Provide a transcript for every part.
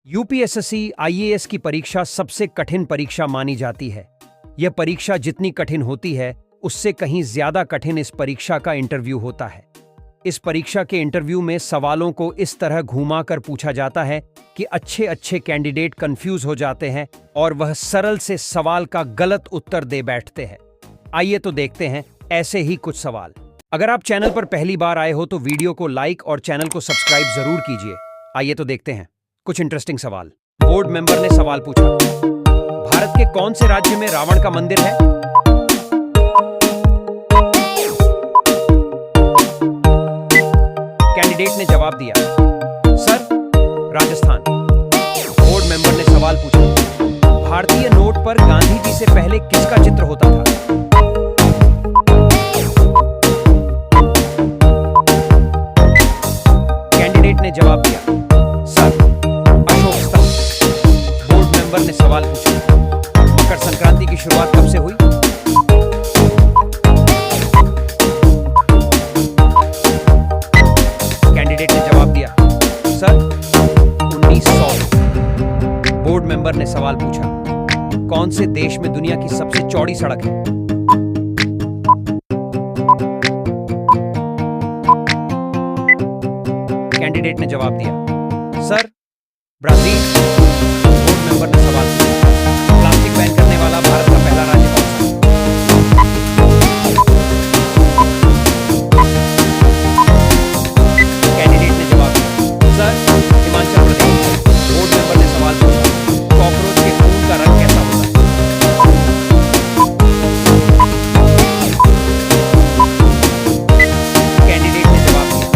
UPSC IAS की परीक्षा सबसे कठिन परीक्षा मानी जाती है। यह परीक्षा जितनी कठिन होती है, उससे कहीं ज्यादा कठिन इस परीक्षा का इंटरव्यू होता है। इस परीक्षा के इंटरव्यू में सवालों को इस तरह घुमा कर पूछा जाता है कि अच्छे अच्छे कैंडिडेट कंफ्यूज हो जाते हैं और वह सरल से सवाल का गलत उत्तर दे बैठते हैं। आइए तो देखते हैं ऐसे ही कुछ सवाल। अगर आप चैनल पर पहली बार आए हो तो वीडियो को लाइक और चैनल को सब्सक्राइब जरूर कीजिए। आइए तो देखते हैं कुछ इंटरेस्टिंग सवाल। बोर्ड मेंबर ने सवाल पूछा, भारत के कौन से राज्य में रावण का मंदिर है? कैंडिडेट ने जवाब दिया, सर, राजस्थान। बोर्ड मेंबर ने सवाल पूछा, भारतीय नोट पर गांधी जी से पहले किसका चित्र होता था? कैंडिडेट ने जवाब दिया, सर, अशोक स्तंभ। बोर्ड मेंबर ने सवाल पूछा, मकर संक्रांति की शुरुआत कब से हुई? कैंडिडेट ने जवाब दिया, सर, 1900। बोर्ड मेंबर ने सवाल पूछा, कौन से देश में दुनिया की सबसे चौड़ी सड़क है? कैंडिडेट ने जवाब दिया, सर, ब्राजील। बोर्ड मेंबर ने सवाल पूछा, प्लास्टिक बैन करने वाला भारत का पहला राज्य कौन सा है? कैंडिडेट ने जवाब दिया, sir, Himachal Pradesh. Board member ने सवाल पूछा, कॉकरोच के खून का रंग कैसा होता है? कैंडिडेट ने जवाब दिया,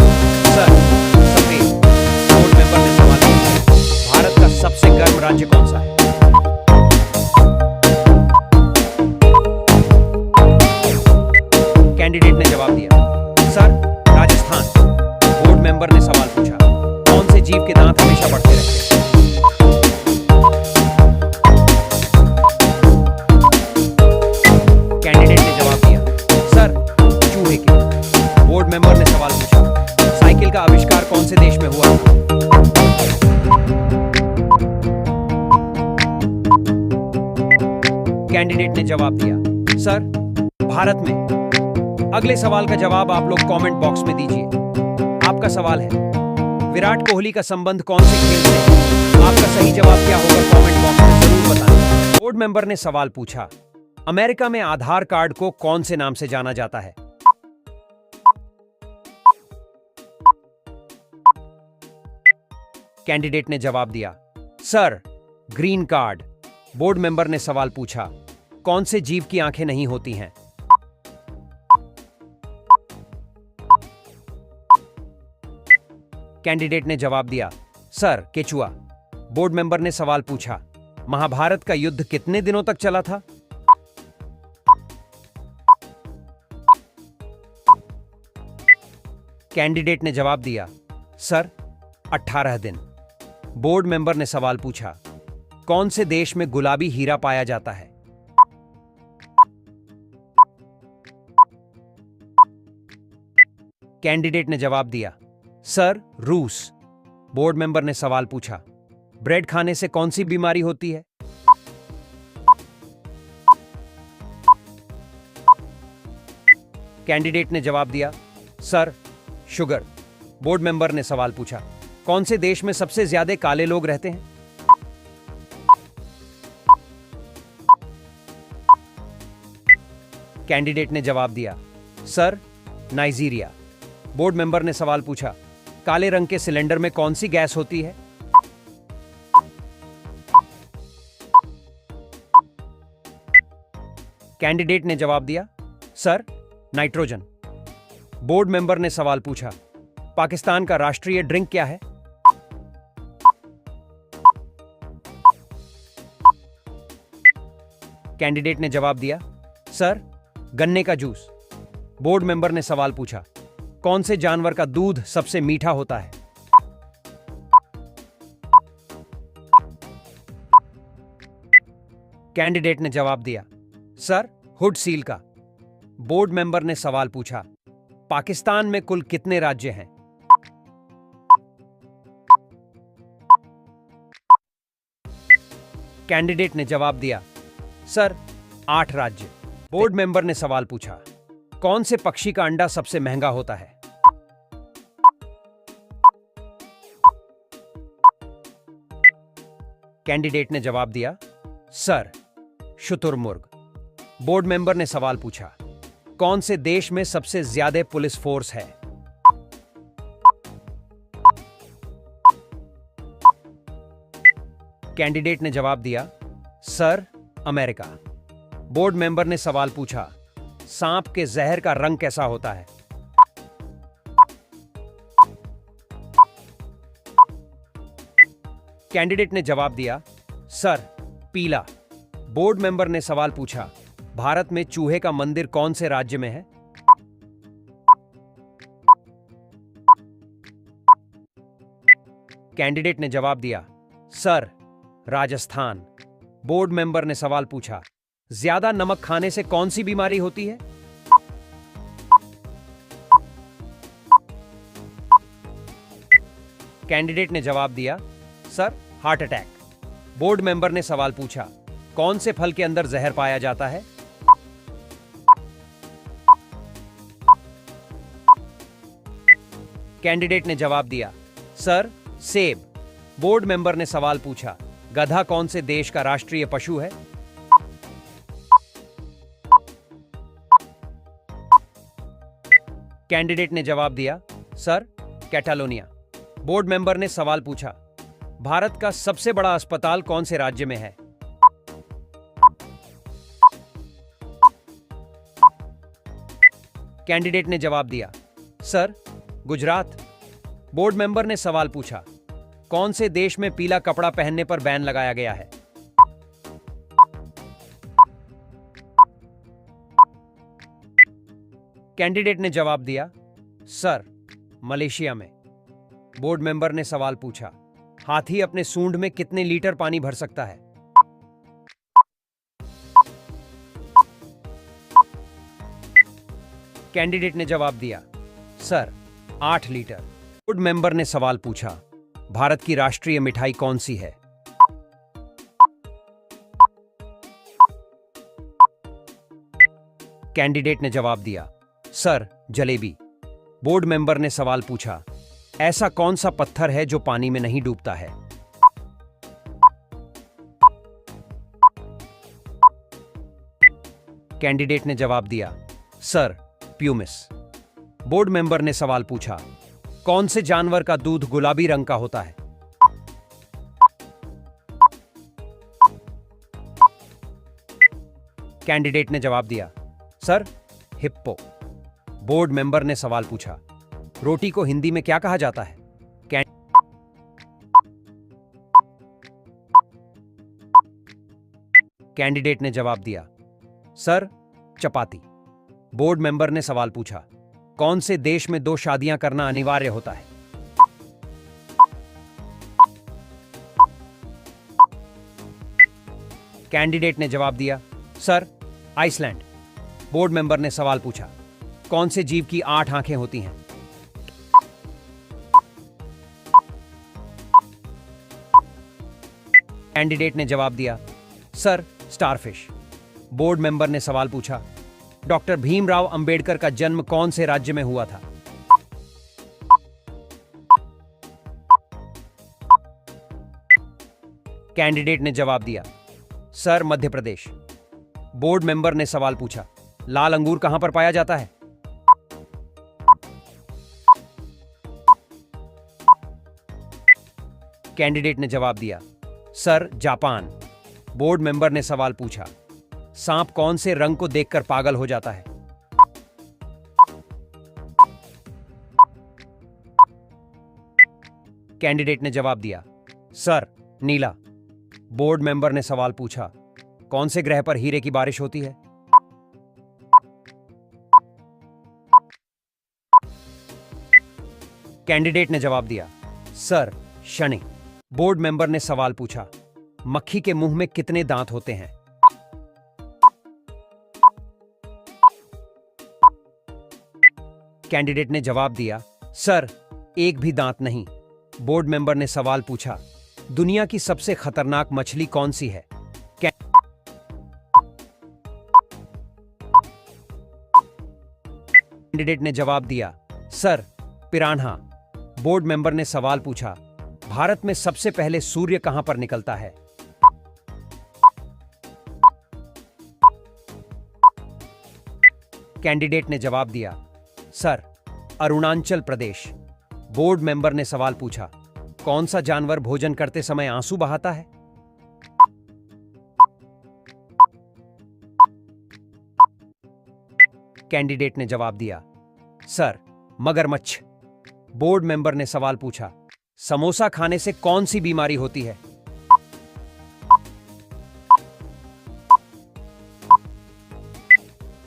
सर, सफेद। बोर्ड मेंबर ने सवाल पूछा, भारत का सबसे गर्म राज्य कौन सा है? कैंडिडेट ने जवाब दिया, सर, राजस्थान। बोर्ड मेंबर ने सवाल पूछा, कौन से जीव के दांत हमेशा बढ़ते रहते हैं? कैंडिडेट ने जवाब दिया, सर, चूहे के। बोर्ड मेंबर ने सवाल पूछा, साइकिल का आविष्कार कौन से देश में हुआ था? कैंडिडेट ने जवाब दिया, सर, भारत में। अगले सवाल का जवाब आप लोग कमेंट बॉक्स में दीजिए। आपका सवाल है, विराट कोहली का संबंध कौन से खेल से है? आपका सही जवाब क्या होगा कमेंट बॉक्स में जरूर बताएं। बोर्ड मेंबर ने सवाल पूछा, अमेरिका में आधार कार्ड को कौन से नाम से जाना जाता है? कैंडिडेट ने जवाब दिया, sir, green card. Board member ने सवाल पूछा, कौन से जीव की आंखें नहीं होती हैं? कैंडिडेट ने जवाब दिया, सर, केचुआ। बोर्ड मेंबर ने सवाल पूछा, महाभारत का युद्ध कितने दिनों तक चला था? कैंडिडेट ने जवाब दिया, सर, 18 दिन। बोर्ड मेंबर ने सवाल पूछा, कौन से देश में गुलाबी हीरा पाया जाता है? कैंडिडेट ने जवाब दिया, सर, रूस। बोर्ड मेंबर ने सवाल पूछा, ब्रेड खाने से कौन सी बीमारी होती है? कैंडिडेट ने जवाब दिया, सर, शुगर। बोर्ड मेंबर ने सवाल पूछा, कौन से देश में सबसे ज्यादा काले लोग रहते हैं? कैंडिडेट ने जवाब दिया, सर, नाइजीरिया। बोर्ड मेंबर ने सवाल पूछा, काले रंग के सिलेंडर में कौन सी गैस होती है? कैंडिडेट ने जवाब दिया, सर, नाइट्रोजन। बोर्ड मेंबर ने सवाल पूछा, पाकिस्तान का राष्ट्रीय ड्रिंक क्या है? कैंडिडेट ने जवाब दिया, सर, गन्ने का जूस। बोर्ड मेंबर ने सवाल पूछा, कौन से जानवर का दूध सबसे मीठा होता है? कैंडिडेट ने जवाब दिया, सर, हुड सील का। बोर्ड मेंबर ने सवाल पूछा, पाकिस्तान में कुल कितने राज्य हैं? कैंडिडेट ने जवाब दिया, सर 8 राज्य। बोर्ड मेंबर ने सवाल पूछा, कौन से पक्षी का अंडा सबसे महंगा होता है? कैंडिडेट ने जवाब दिया, सर शुतुरमुर्ग। बोर्ड मेंबर ने सवाल पूछा, कौन से देश में सबसे ज्यादा पुलिस फोर्स है? कैंडिडेट ने जवाब दिया, सर अमेरिका। बोर्ड मेंबर ने सवाल पूछा, सांप के जहर का रंग कैसा होता है? कैंडिडेट ने जवाब दिया, सर पीला। बोर्ड मेंबर ने सवाल पूछा, भारत में चूहे का मंदिर कौन से राज्य में है? कैंडिडेट ने जवाब दिया, सर राजस्थान। बोर्ड मेंबर ने सवाल पूछा, ज्यादा नमक खाने से कौन सी बीमारी होती है? कैंडिडेट ने जवाब दिया, sir heart attack. Board member ने सवाल पूछा, कौन से फल के अंदर जहर पाया जाता है? कैंडिडेट ने जवाब दिया, सर सेब। बोर्ड मेंबर ने सवाल पूछा, गधा कौन से देश का राष्ट्रीय पशु है? कैंडिडेट ने जवाब दिया, सर कैटालोनिया। बोर्ड मेंबर ने सवाल पूछा, भारत का सबसे बड़ा अस्पताल कौन से राज्य में है? कैंडिडेट ने जवाब दिया, सर गुजरात। बोर्ड मेंबर ने सवाल पूछा, कौन से देश में पीला कपड़ा पहनने पर बैन लगाया गया है? कैंडिडेट ने जवाब दिया, सर मलेशिया में। बोर्ड मेंबर ने सवाल पूछा, हाथी अपने सूंड में कितने लीटर पानी भर सकता है? कैंडिडेट ने जवाब दिया, सर 8 लीटर। बोर्ड मेंबर ने सवाल पूछा, भारत की राष्ट्रीय मिठाई कौन सी है? कैंडिडेट ने जवाब दिया, सर जलेबी। बोर्ड मेंबर ने सवाल पूछा, ऐसा कौन सा पत्थर है जो पानी में नहीं डूबता है? कैंडिडेट ने जवाब दिया, सर प्यूमिस। बोर्ड मेंबर ने सवाल पूछा, कौन से जानवर का दूध गुलाबी रंग का होता है? कैंडिडेट ने जवाब दिया, सर हिप्पो। बोर्ड मेंबर ने सवाल पूछा, रोटी को हिंदी में क्या कहा जाता है? कैंडिडेट ने जवाब दिया, सर चपाती। बोर्ड मेंबर ने सवाल पूछा, कौन से देश में 2 शादियां करना अनिवार्य होता है? कैंडिडेट ने जवाब दिया, सर आइसलैंड। बोर्ड मेंबर ने सवाल पूछा, कौन से जीव की 8 आंखें होती हैं? कैंडिडेट ने जवाब दिया, सर स्टारफिश। बोर्ड मेंबर ने सवाल पूछा, डॉक्टर भीमराव अंबेडकर का जन्म कौन से राज्य में हुआ था? कैंडिडेट ने जवाब दिया, sir Madhya Pradesh. Board member ने सवाल पूछा, लाल अंगूर कहां पर पाया जाता है? कैंडिडेट ने जवाब दिया, सर जापान। बोर्ड मेंबर ने सवाल पूछा, सांप कौन से रंग को देखकर पागल हो जाता है? कैंडिडेट ने जवाब दिया, सर नीला। बोर्ड मेंबर ने सवाल पूछा, कौन से ग्रह पर हीरे की बारिश होती है? कैंडिडेट ने जवाब दिया, सर शनि। बोर्ड मेंबर ने सवाल पूछा, मक्खी के मुंह में कितने दांत होते हैं? कैंडिडेट ने जवाब दिया, सर एक भी दांत नहीं। बोर्ड मेंबर ने सवाल पूछा, दुनिया की सबसे खतरनाक मछली कौन सी है? कैंडिडेट ने जवाब दिया, सर, पिरान्हा। बोर्ड मेंबर ने सवाल पूछा, भारत में सबसे पहले सूर्य कहां पर निकलता है? कैंडिडेट ने जवाब दिया, sir, Arunachal Pradesh. Board member ने सवाल पूछा, कौन सा जानवर भोजन करते समय आंसू बहाता है? कैंडिडेट ने जवाब दिया, सर, मगरमच्छ। बोर्ड मेंबर ने सवाल पूछा, समोसा खाने से कौन सी बीमारी होती है?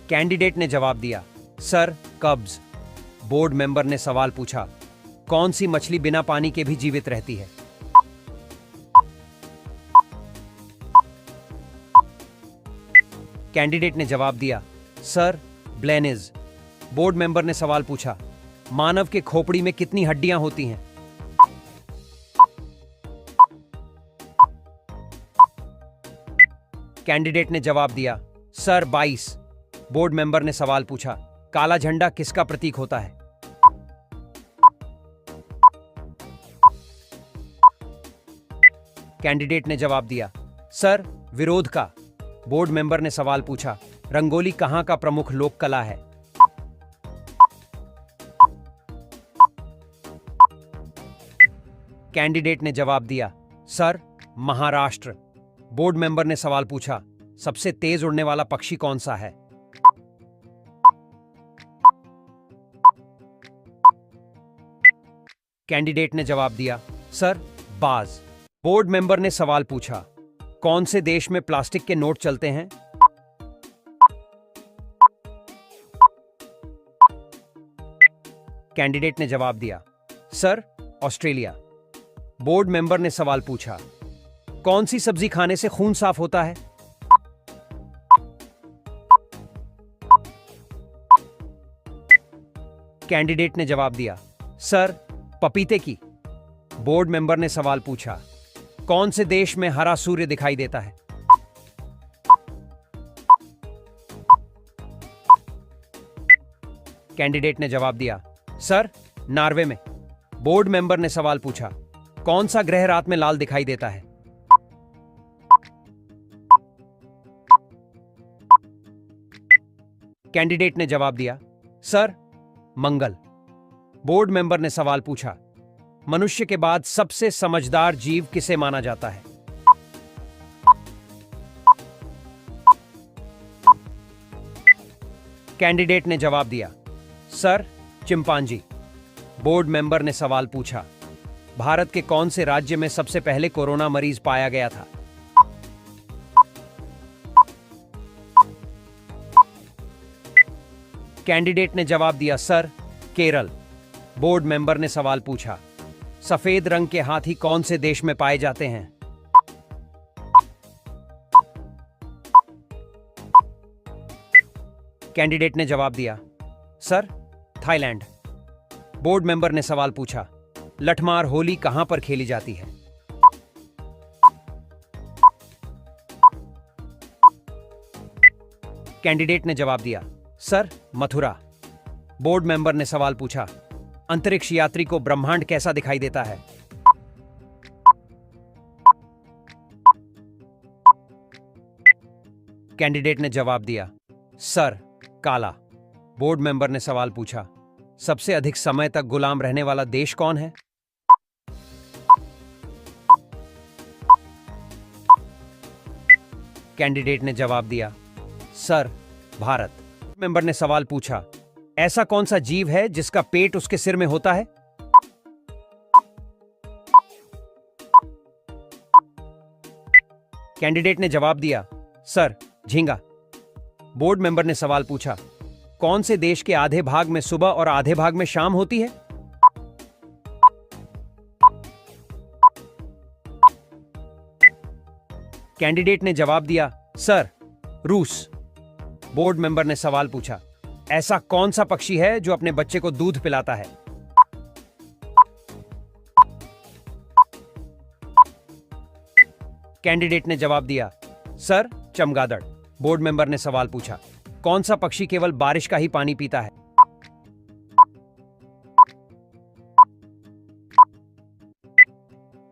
कैंडिडेट ने जवाब दिया, सर, कब्ज। बोर्ड मेंबर ने सवाल पूछा, कौन सी मछली बिना पानी के भी जीवित रहती है? कैंडिडेट ने जवाब दिया, सर, ब्लेनिज। बोर्ड मेंबर ने सवाल पूछा, मानव के खोपड़ी में कितनी हड्डियां होती हैं? कैंडिडेट ने जवाब दिया, सर, 22। बोर्ड मेंबर ने सवाल पूछा, काला झंडा किसका प्रतीक होता है? कैंडिडेट ने जवाब दिया, सर, विरोध का। बोर्ड मेंबर ने सवाल पूछा, रंगोली कहां का प्रमुख लोक कला है? कैंडिडेट ने जवाब दिया, सर, महाराष्ट्र। बोर्ड मेंबर ने सवाल पूछा, सबसे तेज उड़ने वाला पक्षी कौन सा है? कैंडिडेट ने जवाब दिया, सर, बाज। बोर्ड मेंबर ने सवाल पूछा, कौन से देश में प्लास्टिक के नोट चलते हैं? कैंडिडेट ने जवाब दिया, सर, ऑस्ट्रेलिया। बोर्ड मेंबर ने सवाल पूछा, कौन सी सब्जी खाने से खून साफ होता है? कैंडिडेट ने जवाब दिया, सर, पपीते की। बोर्ड मेंबर ने सवाल पूछा, कौन से देश में हरा सूर्य दिखाई देता है? कैंडिडेट ने जवाब दिया, सर, नॉर्वे में। बोर्ड मेंबर ने सवाल पूछा, कौन सा ग्रह रात में लाल दिखाई देता है? कैंडिडेट ने जवाब दिया, सर, मंगल। बोर्ड मेंबर ने सवाल पूछा, मनुष्य के बाद सबसे समझदार जीव किसे माना जाता है? कैंडिडेट ने जवाब दिया, सर, चिंपांजी। बोर्ड मेंबर ने सवाल पूछा, भारत के कौन से राज्य में सबसे पहले कोरोना मरीज पाया गया था? कैंडिडेट ने जवाब दिया, सर, केरल। बोर्ड मेंबर ने सवाल पूछा, सफेद रंग के हाथी कौन से देश में पाए जाते हैं? कैंडिडेट ने जवाब दिया, सर, थाईलैंड। बोर्ड मेंबर ने सवाल पूछा, लठमार होली कहां पर खेली जाती है? कैंडिडेट ने जवाब दिया, सर, मथुरा। बोर्ड मेंबर ने सवाल पूछा, अंतरिक्ष यात्री को ब्रह्मांड कैसा दिखाई देता है? कैंडिडेट ने जवाब दिया, सर, काला। बोर्ड मेंबर ने सवाल पूछा, सबसे अधिक समय तक गुलाम रहने वाला देश कौन है? कैंडिडेट ने जवाब दिया, सर, भारत। मेंबर ने सवाल पूछा, ऐसा कौन सा जीव है जिसका पेट उसके सिर में होता है? कैंडिडेट ने जवाब दिया, सर, झींगा। बोर्ड मेंबर ने सवाल पूछा, कौन से देश के आधे भाग में सुबह और आधे भाग में शाम होती है? कैंडिडेट ने जवाब दिया, सर, रूस। बोर्ड मेंबर ने सवाल पूछा, ऐसा कौन सा पक्षी है जो अपने बच्चे को दूध पिलाता है? कैंडिडेट ने जवाब दिया, सर चमगादड़। बोर्ड मेंबर ने सवाल पूछा, कौन सा पक्षी केवल बारिश का ही पानी पीता है?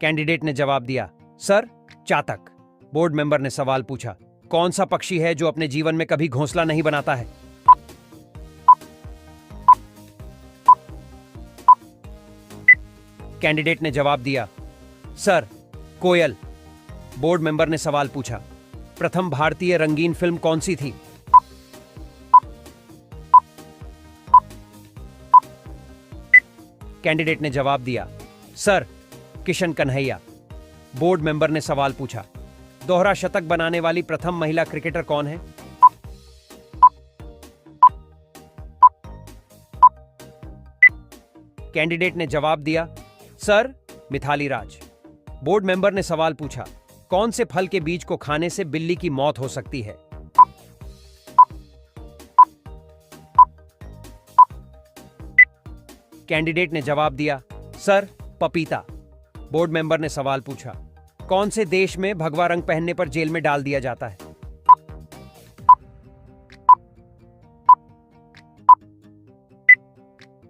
कैंडिडेट ने जवाब दिया, सर चातक। बोर्ड मेंबर ने सवाल पूछा, कौन सा पक्षी है जो अपने जीवन में कभी घोंसला नहीं बनाता है? कैंडिडेट ने जवाब दिया, सर कोयल। बोर्ड मेंबर ने सवाल पूछा, प्रथम भारतीय रंगीन फिल्म कौन सी थी? कैंडिडेट ने जवाब दिया, sir Kishan Kanhaiya. Board member ने सवाल पूछा, दोहरा शतक बनाने वाली प्रथम महिला क्रिकेटर कौन है? कैंडिडेट ने जवाब दिया, sir Mithali Raj. Board member ने सवाल पूछा, कौन से फल के बीज को खाने से बिल्ली की मौत हो सकती है? कैंडिडेट ने जवाब दिया, सर पपीता। बोर्ड मेंबर ने सवाल पूछा, कौन से देश में भगवा रंग पहनने पर जेल में डाल दिया जाता है?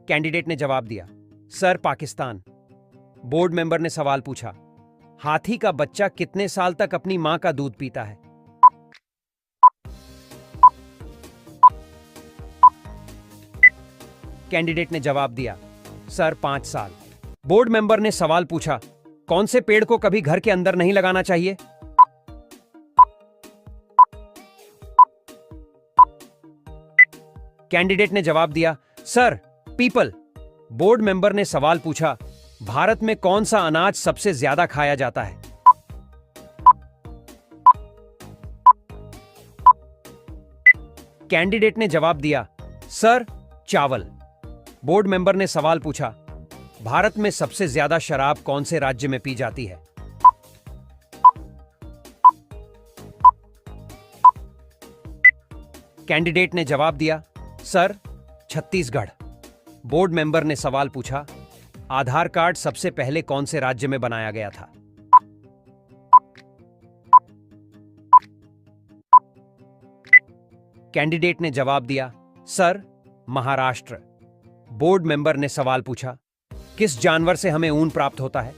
कैंडिडेट ने जवाब दिया, सर पाकिस्तान। बोर्ड मेंबर ने सवाल पूछा, हाथी का बच्चा कितने साल तक अपनी मां का दूध पीता है? कैंडिडेट ने जवाब दिया, सर 5 साल। बोर्ड मेंबर ने सवाल पूछा, कौन से पेड़ को कभी घर के अंदर नहीं लगाना चाहिए? कैंडिडेट ने जवाब दिया, सर पीपल। बोर्ड मेंबर ने सवाल पूछा, भारत में कौन सा अनाज सबसे ज्यादा खाया जाता है? कैंडिडेट ने जवाब दिया, सर चावल। बोर्ड मेंबर ने सवाल पूछा, भारत में सबसे ज्यादा शराब कौन से राज्य में पी जाती है? कैंडिडेट ने जवाब दिया, सर छत्तीसगढ़। बोर्ड मेंबर ने सवाल पूछा, आधार कार्ड सबसे पहले कौन से राज्य में बनाया गया था? कैंडिडेट ने जवाब दिया, सर महाराष्ट्र। बोर्ड मेंबर ने सवाल पूछा, किस जानवर से हमें ऊन प्राप्त होता है?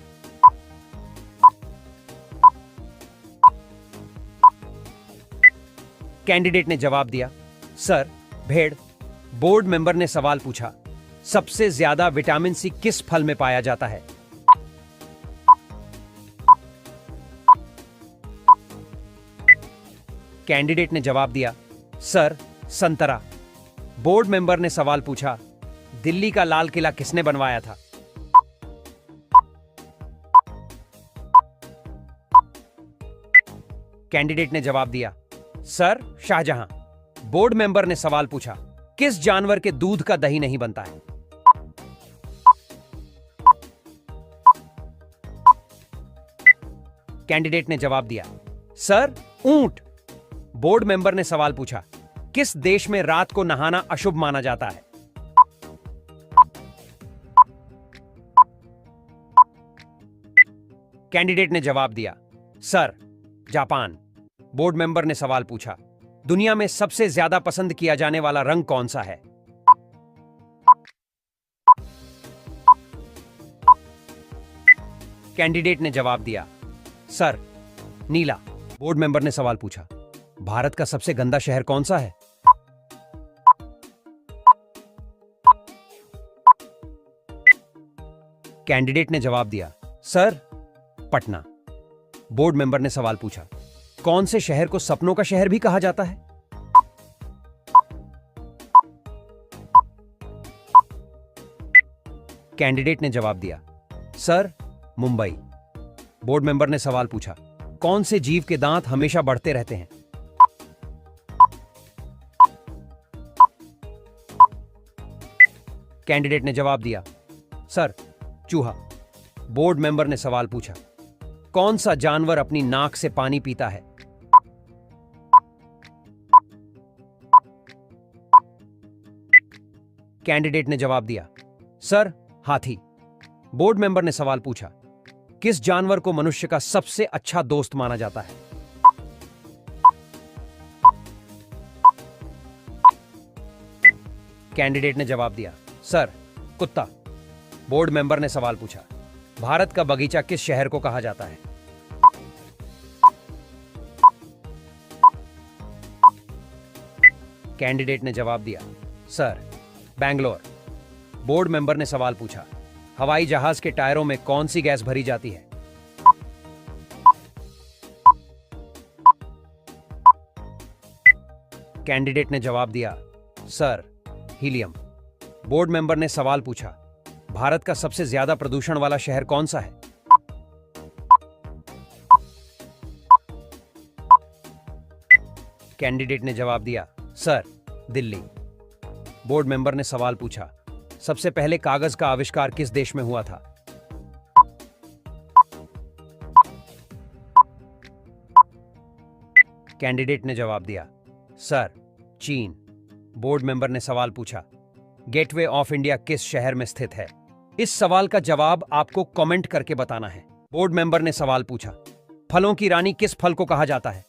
कैंडिडेट ने जवाब दिया, सर भेड़। बोर्ड मेंबर ने सवाल पूछा, सबसे ज्यादा विटामिन सी किस फल में पाया जाता है? कैंडिडेट ने जवाब दिया, सर संतरा। बोर्ड मेंबर ने सवाल पूछा, दिल्ली का लाल किला किसने बनवाया था? कैंडिडेट ने जवाब दिया, सर शाहजहां। बोर्ड मेंबर ने सवाल पूछा, किस जानवर के दूध का दही नहीं बनता है? कैंडिडेट ने जवाब दिया, सर ऊंट। बोर्ड मेंबर ने सवाल पूछा, किस देश में रात को नहाना अशुभ माना जाता है? कैंडिडेट ने जवाब दिया, सर जापान। बोर्ड मेंबर ने सवाल पूछा, दुनिया में सबसे ज्यादा पसंद किया जाने वाला रंग कौन सा है? कैंडिडेट ने जवाब दिया, सर नीला। बोर्ड मेंबर ने सवाल पूछा, भारत का सबसे गंदा शहर कौन सा है? कैंडिडेट ने जवाब दिया, सर पटना। बोर्ड मेंबर ने सवाल पूछा, कौन से शहर को सपनों का शहर भी कहा जाता है? कैंडिडेट ने जवाब दिया, सर मुंबई। बोर्ड मेंबर ने सवाल पूछा, कौन से जीव के दांत हमेशा बढ़ते रहते हैं? कैंडिडेट ने जवाब दिया, सर चूहा। बोर्ड मेंबर ने सवाल पूछा, कौन सा जानवर अपनी नाक से पानी पीता है? कैंडिडेट ने जवाब दिया, सर हाथी। बोर्ड मेंबर ने सवाल पूछा, किस जानवर को मनुष्य का सबसे अच्छा दोस्त माना जाता है? कैंडिडेट ने जवाब दिया, सर, कुत्ता। बोर्ड मेंबर ने सवाल पूछा, भारत का बगीचा किस शहर को कहा जाता है? कैंडिडेट ने जवाब दिया, सर, बैंगलोर। बोर्ड मेंबर ने सवाल पूछा, हवाई जहाज के टायरों में कौन सी गैस भरी जाती है? कैंडिडेट ने जवाब दिया, सर, हीलियम। बोर्ड मेंबर ने सवाल पूछा, भारत का सबसे ज्यादा प्रदूषण वाला शहर कौन सा है? कैंडिडेट ने जवाब दिया, सर, दिल्ली। बोर्ड मेंबर ने सवाल पूछा, सबसे पहले कागज का आविष्कार किस देश में हुआ था? कैंडिडेट ने जवाब दिया, सर, चीन। बोर्ड मेंबर ने सवाल पूछा, गेटवे ऑफ इंडिया किस शहर में स्थित है? इस सवाल का जवाब आपको कमेंट करके बताना है। बोर्ड मेंबर ने सवाल पूछा, फलों की रानी किस फल को कहा जाता है?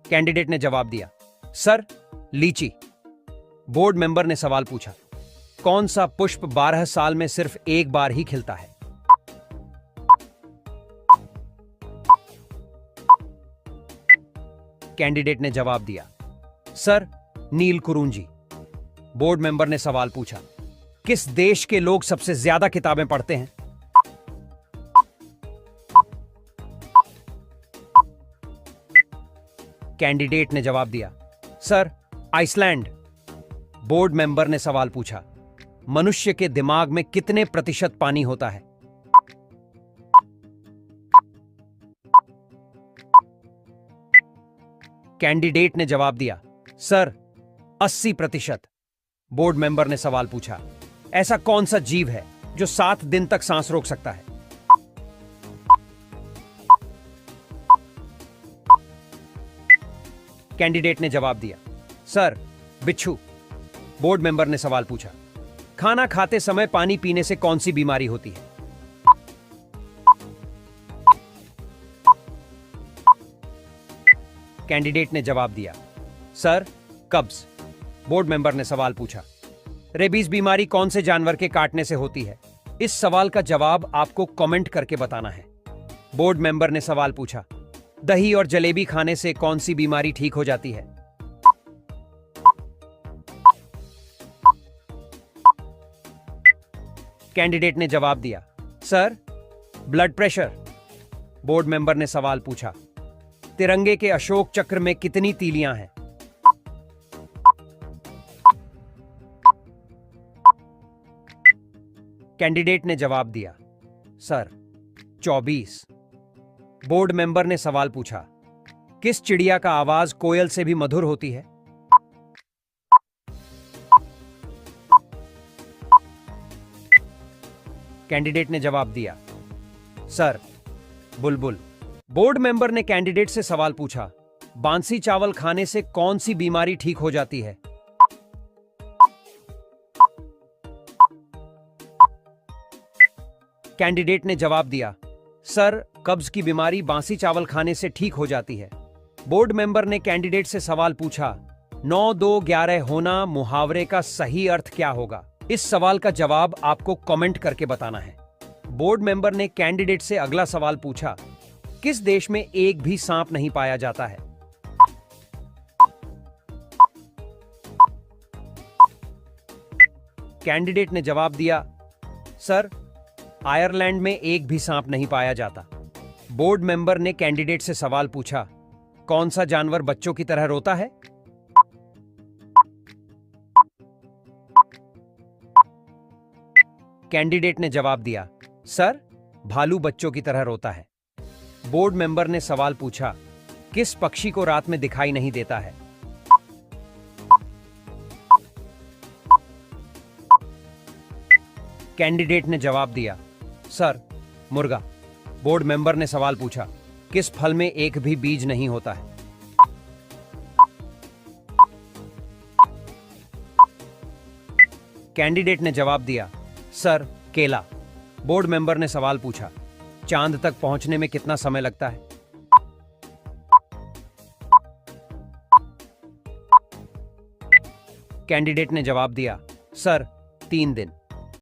कैंडिडेट ने जवाब दिया, सर, लीची। बोर्ड मेंबर ने सवाल पूछा, कौन सा पुष्प 12 साल में सिर्फ एक बार ही खिलता है? कैंडिडेट ने जवाब दिया, सर, नीलकुरुंजी। बोर्ड मेंबर ने सवाल पूछा, किस देश के लोग सबसे ज्यादा किताबें पढ़ते हैं? कैंडिडेट ने जवाब दिया, सर, आइसलैंड। बोर्ड मेंबर ने सवाल पूछा, मनुष्य के दिमाग में कितने प्रतिशत पानी होता है? कैंडिडेट ने जवाब दिया, सर, 80%। बोर्ड मेंबर ने सवाल पूछा, ऐसा कौन सा जीव है जो 7 दिन तक सांस रोक सकता है? कैंडिडेट ने जवाब दिया, सर, बिच्छू। बोर्ड मेंबर ने सवाल पूछा, खाना खाते समय पानी पीने से कौन सी बीमारी होती है? कैंडिडेट ने जवाब दिया, सर, कब्ज। बोर्ड मेंबर ने सवाल पूछा, रेबीज बीमारी कौन से जानवर के काटने से होती है? इस सवाल का जवाब आपको कमेंट करके बताना है। बोर्ड मेंबर ने सवाल पूछा, दही और जलेबी खाने से कौन सी बीमारी ठीक हो जाती है? कैंडिडेट ने जवाब दिया, sir, blood pressure. Board member ने सवाल पूछा, तिरंगे के अशोक चक्र में कितनी तीलियां हैं? कैंडिडेट ने जवाब दिया, सर, 24। बोर्ड मेंबर ने सवाल पूछा, किस चिड़िया का आवाज कोयल से भी मधुर होती है? कैंडिडेट ने जवाब दिया, सर, बुलबुल। बोर्ड मेंबर ने कैंडिडेट से सवाल पूछा, बांसी चावल खाने से कौन सी बीमारी ठीक हो जाती है? कैंडिडेट ने जवाब दिया, सर, कब्ज की बीमारी बांसी चावल खाने से ठीक हो जाती है। बोर्ड मेंबर ने कैंडिडेट से सवाल पूछा, 9 2 11 होना मुहावरे का सही अर्थ क्या होगा? इस सवाल का जवाब आपको कमेंट करके बताना है। बोर्ड मेंबर ने कैंडिडेट से अगला सवाल पूछा, किस देश में एक भी सांप नहीं पाया जाता है? कैंडिडेट ने जवाब दिया, सर, आयरलैंड में एक भी सांप नहीं पाया जाता। बोर्ड मेंबर ने कैंडिडेट से सवाल पूछा, कौन सा जानवर बच्चों की तरह रोता है? कैंडिडेट ने जवाब दिया, सर, भालू बच्चों की तरह रोता है। बोर्ड मेंबर ने सवाल पूछा, किस पक्षी को रात में दिखाई नहीं देता है? कैंडिडेट ने जवाब दिया, सर, मुर्गा। बोर्ड मेंबर ने सवाल पूछा, किस फल में एक भी बीज नहीं होता है? कैंडिडेट ने जवाब दिया, सर, केला। बोर्ड मेंबर ने सवाल पूछा, चांद तक पहुंचने में कितना समय लगता है? कैंडिडेट ने जवाब दिया, सर, 3 दिन।